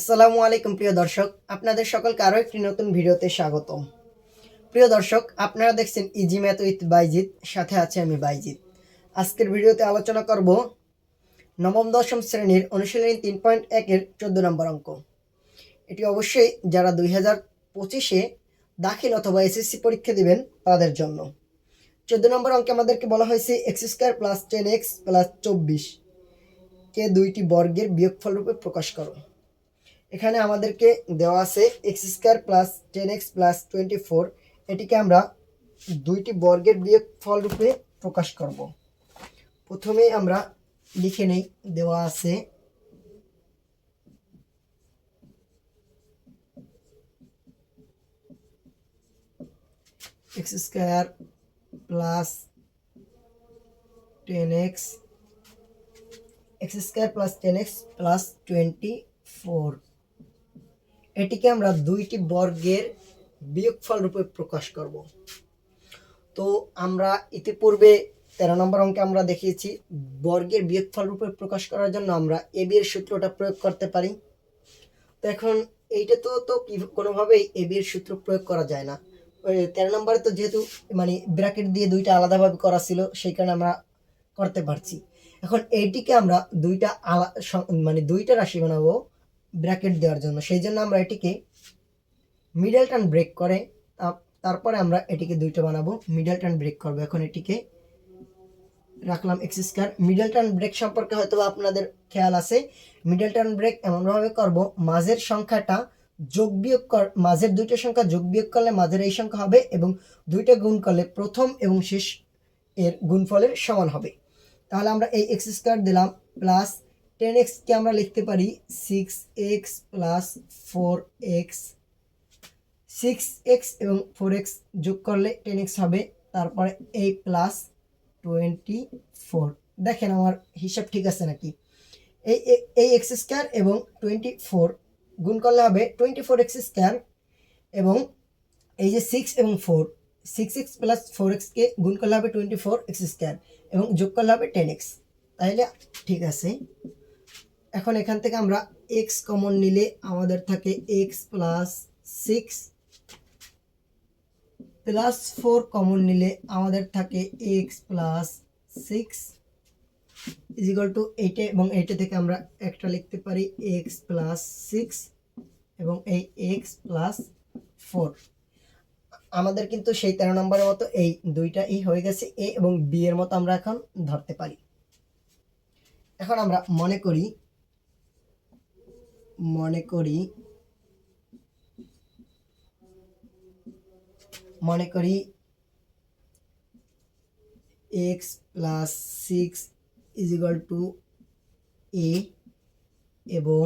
আসসালামু আলাইকুম প্রিয় দর্শক, আপনাদের সকলকে আরও একটি নতুন ভিডিওতে স্বাগতম। প্রিয় দর্শক, আপনারা দেখছেন ইজি ম্যাথ উইথ বাইজিৎ, সাথে আছে আমি বাইজিৎ। আজকের ভিডিওতে আলোচনা করব নবম দশম শ্রেণীর অনুশীলনী 3.1-এর 14 নম্বর অঙ্ক। এটি অবশ্যই যারা 2025-এ দাখিল অথবা এসএসসি পরীক্ষা দিবেন তাদের জন্য। 14 নম্বর অঙ্কে আমাদেরকে বলা হয়েছে x² + 10x + 24 কে দুইটি বর্গের বিয়োগফল রূপে প্রকাশ করো। এখানে আমাদেরকে দেওয়া আছে x² + 10x + 24, এটিকে আমরা দুইটি বর্গের বিয়োগফল রূপে প্রকাশ করব। প্রথমে আমরা লিখে নেই, দেওয়া আছে x² + 10x + 10x + 24, এটিকে আমরা দুইটি বর্গের বিয়োগফল রূপে প্রকাশ করব। তো আমরা ইতিপূর্বে 13 নম্বর অঙ্কে আমরা দেখিয়েছি বর্গের বিয়োগফল রূপে প্রকাশ করার জন্য আমরা এবি এর সূত্রটা প্রয়োগ করতে পারি। তো এখন এইটা তো কোনোভাবেই এবি এর সূত্র প্রয়োগ করা যায় না। 13 নম্বরে তো যেহেতু ব্র্যাকেট দিয়ে দুইটা আলাদাভাবে করা ছিল, সেই কারণে আমরা করতে পারছি। এখন এইটিকে আমরা দুইটা রাশি বানাবো ব্র্যাকেট দেওয়ার জন্য, সেই জন্য আমরা এটিকে মিডল টার্ন ব্রেক করে তারপরে আমরা এটিকে দুইটা বানাবো, মিডল টার্ন ব্রেক করবো। এখন এটিকে রাখলাম x²। মিডল টার্ন ব্রেক সম্পর্কে হয়তো আপনাদের খেয়াল আছে। মিডল টার্ন ব্রেক এমনভাবে করব, মাঝের সংখ্যাটা যোগ বিয়োগ মাঝের দুইটা সংখ্যা যোগ বিয়োগ করলে মাঝের এই সংখ্যা হবে, এবং দুইটা গুণ করলে প্রথম এবং শেষ এর গুণফলের সমান হবে। তাহলে আমরা এই x² দিলাম প্লাস 10x কে আমরা লিখতে পারি 6x + 4x। 6x এবং 4x যোগ করলে 10x হবে, তারপরে এই প্লাস 24। দেখেন আমার হিসাব ঠিক আছে নাকি? এই x² এবং 24 গুণ করলে হবে 24x², এবং এই যে 6 এবং 4, 6x + 4x কে গুণ করলে হবে 24x², এবং যোগ করলে হবে 10x। তাহলে ঠিক আছে। এখন এখান থেকে আমরা x কমন নিলে আমাদের থাকে x + 6 + 4 কমন নিলে আমাদের থাকে x + 6 = এইটা, এবং এইটা থেকে আমরা একটা লিখতে পারি x + 6, এবং এই x + 4। আমাদের কিন্তু সেই 13 নম্বরের মতো এই দুইটা হয়ে গেছে, a এবং b এর মতো আমরা এখন ধরতে পারি। এখন আমরা মনে করি x + 6 = a এবং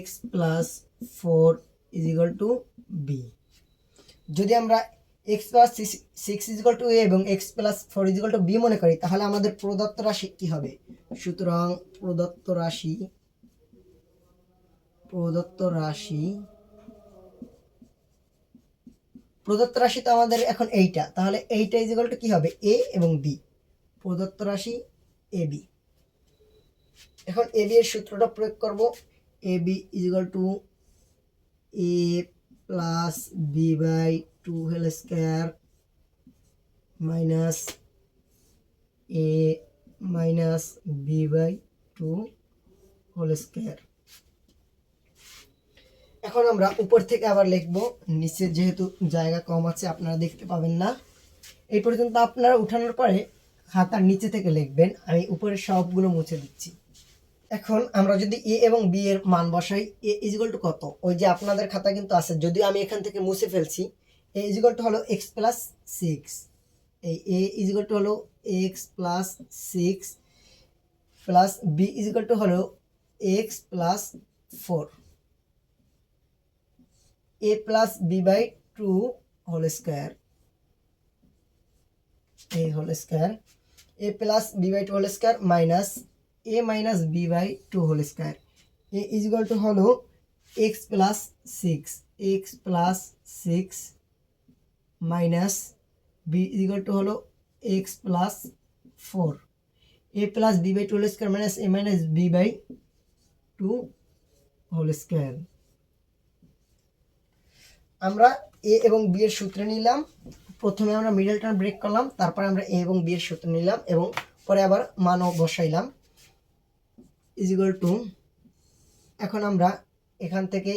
x + 4 = b। যদি আমরা x + 6 = a এবং x + 4 = b মনে করি, তাহলে আমাদের প্রদত্ত রাশি কি হবে? সুতরাং প্রদত্ত রাশি তো আমাদের এখন এইটা, তাহলে এইটা = কি হবে? a এবং b। প্রদত্ত রাশি ab। এখন ab এর সূত্রটা প্রয়োগ করব। ab = a + b/2² minus a minus b/2²। এখন আমরা উপর থেকে আবার লিখব, নিচে যেহেতু জায়গা কম আছে আপনারা দেখতে পাবেন না। এই পর্যন্ত আপনারা উঠানোর পরে খাতার নিচে থেকে লিখবেন, আমি উপরের সবগুলো মুছে দিচ্ছি। এখন আমরা যদি a এবং b এর মান বসাই, a = কত? ওই যে আপনাদের খাতা কিন্তু আছে, যদিও আমি এখান থেকে মুছে ফেলছি। a = হলো x + 6, এই a = হলো x + 6 প্লাস b = হলো x + 4, a + b/2² এই whole square, a + b/2² minus a minus b/2²। a = হলো x + 6 মাইনাস b = হলো x + 4। a + b/2² minus a minus b/2² 2 whole square. আমরা এ এবং বি এর সূত্র নিলাম, প্রথমে আমরা মিডল টার্ম ব্রেক করলাম, তারপর আমরা এ এবং বি এর সূত্র নিলাম এবং পরে আবার মানও বসাইলাম ইজ ইকুয়াল টু, এখন আমরা এখান থেকে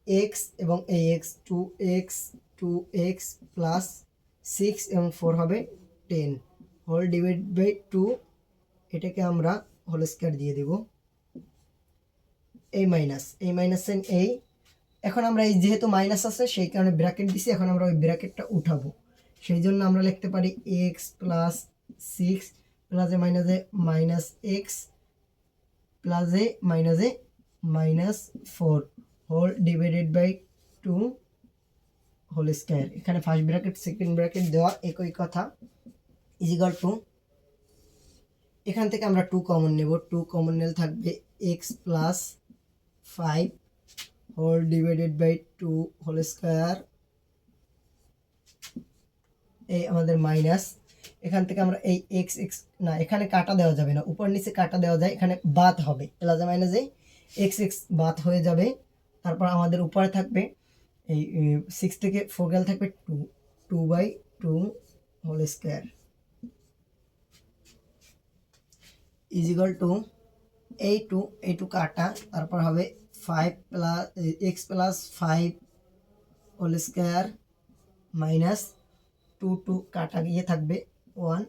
এক্স এবং এই টু এক্স প্লাস 6 এবং 4 হবে 10 হোল ডিভাইড বাই 2, এটাকে আমরা হোল স্কয়ার দিয়ে দেব, এই মাইনাস এই। এখন আমরা এই যেহেতু মাইনাস আছে সেই কারণে ব্র্যাকেট দিছি, এখন আমরা ওই ব্র্যাকেটটা উঠাবো, সেই জন্য আমরা লিখতে পারি এক্স প্লাস 6 প্লাসে মাইনাস এক্স প্লাসে minus 4 whole divided by 2 whole square. এখানে ফার্স্ট ব্র্যাকেট সেকেন্ড ব্র্যাকেট দেওয়া একই কথা, ইজ ইকুয়াল টু, এখান থেকে আমরা 2 কমন নেব, 2 কমন নিলে থাকবে x plus 5 whole divided by 2 whole square, এই আমাদের মাইনাস, এখান থেকে আমরা এই এক্স এক্স না এখানে কাটা দেওয়া যাবে না, উপর নিচে কাটা দেওয়া যায়, এখানে বাদ হবে, প্লাসে মাইনাসে এক্স এক্স বাদ হয়ে যাবে, তারপর আমাদের উপরে থাকবে এই 6 থেকে 4 গেলে থাকবে 2 whole square is equal to এই টু কাটা, তারপর হবে 5 plus x plus 5 whole square minus 2 কাটা গিয়ে থাকবে 1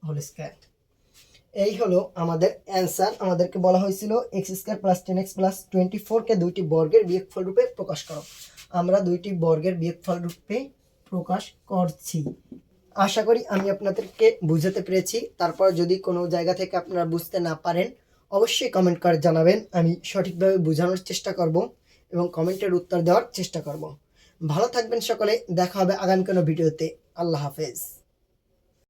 হোল স্কয়ার। এই হলো আমাদের অ্যান্সার। আমাদেরকে বলা হয়েছিল x square plus 10x plus 24কে দুইটি বর্গের বিয়োগফল রূপে প্রকাশ করো। আমরা দুইটি বর্গের বিয়োগফল রূপে প্রকাশ করছি। আশা করি আমি আপনাদেরকে বুঝাতে পেরেছি। তারপর যদি কোনো জায়গা থেকে আপনারা বুঝতে না পারেন অবশ্যই কমেন্ট করে জানাবেন, আমি সঠিকভাবে বোঝানোর চেষ্টা করব এবং কমেন্টের উত্তর দেওয়ার চেষ্টা করব। ভালো থাকবেন সকলে, দেখা হবে আগামী কোনো ভিডিওতে। আল্লাহ হাফেজ।